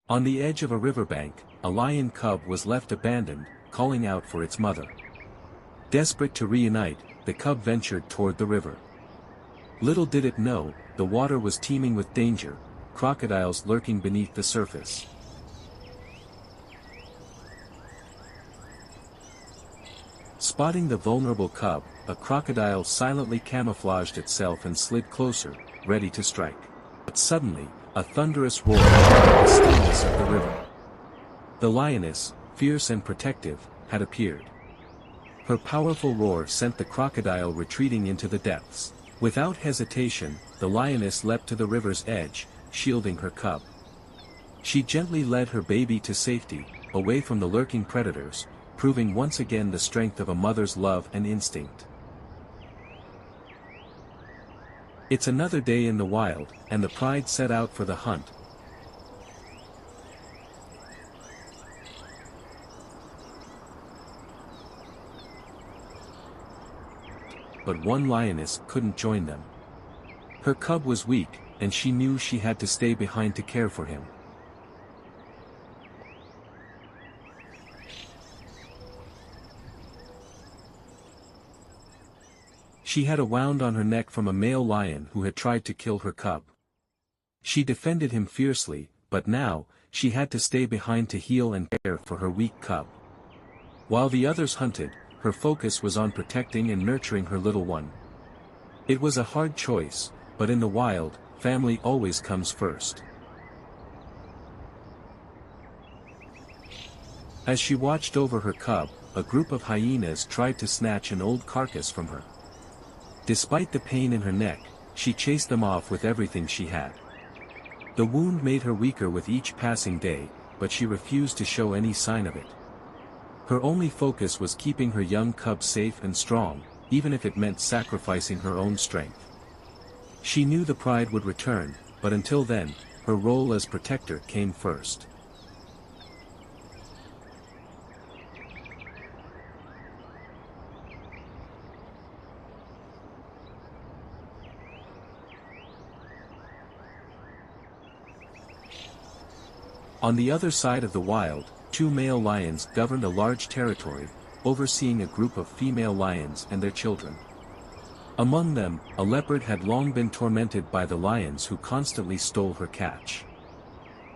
On the edge of a riverbank, a lion cub was left abandoned, calling out for its mother. Desperate to reunite, the cub ventured toward the river. Little did it know, the water was teeming with danger, crocodiles lurking beneath the surface. Spotting the vulnerable cub, a crocodile silently camouflaged itself and slid closer, ready to strike. But suddenly, a thunderous roar broke the stillness of the river. The lioness, fierce and protective, had appeared. Her powerful roar sent the crocodile retreating into the depths. Without hesitation, the lioness leapt to the river's edge, shielding her cub. She gently led her baby to safety, away from the lurking predators, proving once again the strength of a mother's love and instinct. It's another day in the wild, and the pride set out for the hunt. But one lioness couldn't join them. Her cub was weak, and she knew she had to stay behind to care for him. She had a wound on her neck from a male lion who had tried to kill her cub. She defended him fiercely, but now, she had to stay behind to heal and care for her weak cub. While the others hunted, her focus was on protecting and nurturing her little one. It was a hard choice, but in the wild, family always comes first. As she watched over her cub, a group of hyenas tried to snatch an old carcass from her. Despite the pain in her neck, she chased them off with everything she had. The wound made her weaker with each passing day, but she refused to show any sign of it. Her only focus was keeping her young cub safe and strong, even if it meant sacrificing her own strength. She knew the pride would return, but until then, her role as protector came first. On the other side of the wild, two male lions governed a large territory, overseeing a group of female lions and their children. Among them, a leopard had long been tormented by the lions who constantly stole her catch.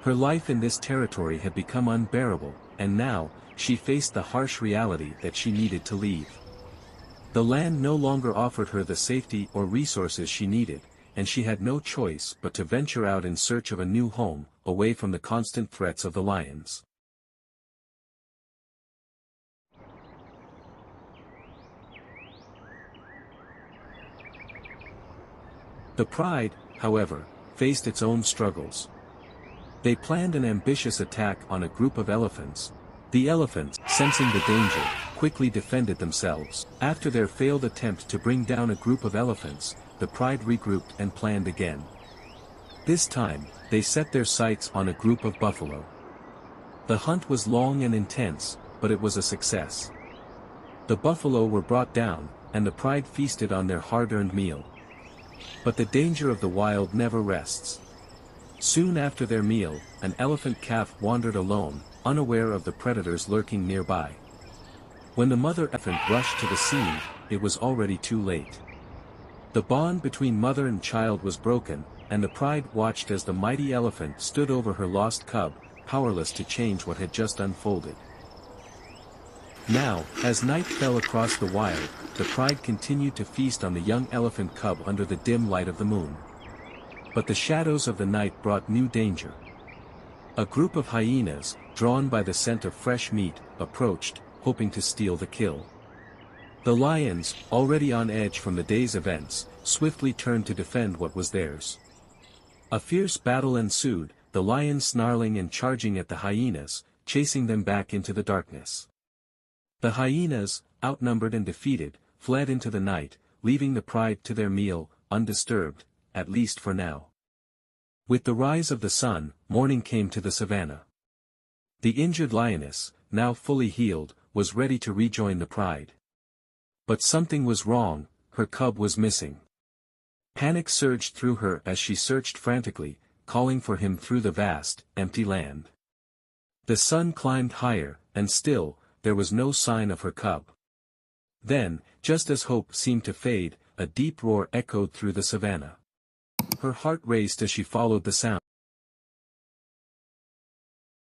Her life in this territory had become unbearable, and now, she faced the harsh reality that she needed to leave. The land no longer offered her the safety or resources she needed, and she had no choice but to venture out in search of a new home, away from the constant threats of the lions. The pride, however, faced its own struggles. They planned an ambitious attack on a group of elephants. The elephants, sensing the danger, quickly defended themselves. After their failed attempt to bring down a group of elephants, the pride regrouped and planned again. This time, they set their sights on a group of buffalo. The hunt was long and intense, but it was a success. The buffalo were brought down, and the pride feasted on their hard-earned meal. But the danger of the wild never rests. Soon after their meal, an elephant calf wandered alone, unaware of the predators lurking nearby. When the mother elephant rushed to the scene, it was already too late. The bond between mother and child was broken, and the pride watched as the mighty elephant stood over her lost cub, powerless to change what had just unfolded. Now, as night fell across the wild, the pride continued to feast on the young elephant cub under the dim light of the moon. But the shadows of the night brought new danger. A group of hyenas, drawn by the scent of fresh meat, approached, hoping to steal the kill. The lions, already on edge from the day's events, swiftly turned to defend what was theirs. A fierce battle ensued, the lions snarling and charging at the hyenas, chasing them back into the darkness. The hyenas, outnumbered and defeated, fled into the night, leaving the pride to their meal, undisturbed, at least for now. With the rise of the sun, morning came to the savannah. The injured lioness, now fully healed, was ready to rejoin the pride. But something was wrong, her cub was missing. Panic surged through her as she searched frantically, calling for him through the vast, empty land. The sun climbed higher, and still, there was no sign of her cub. Then, just as hope seemed to fade, a deep roar echoed through the savannah. Her heart raced as she followed the sound.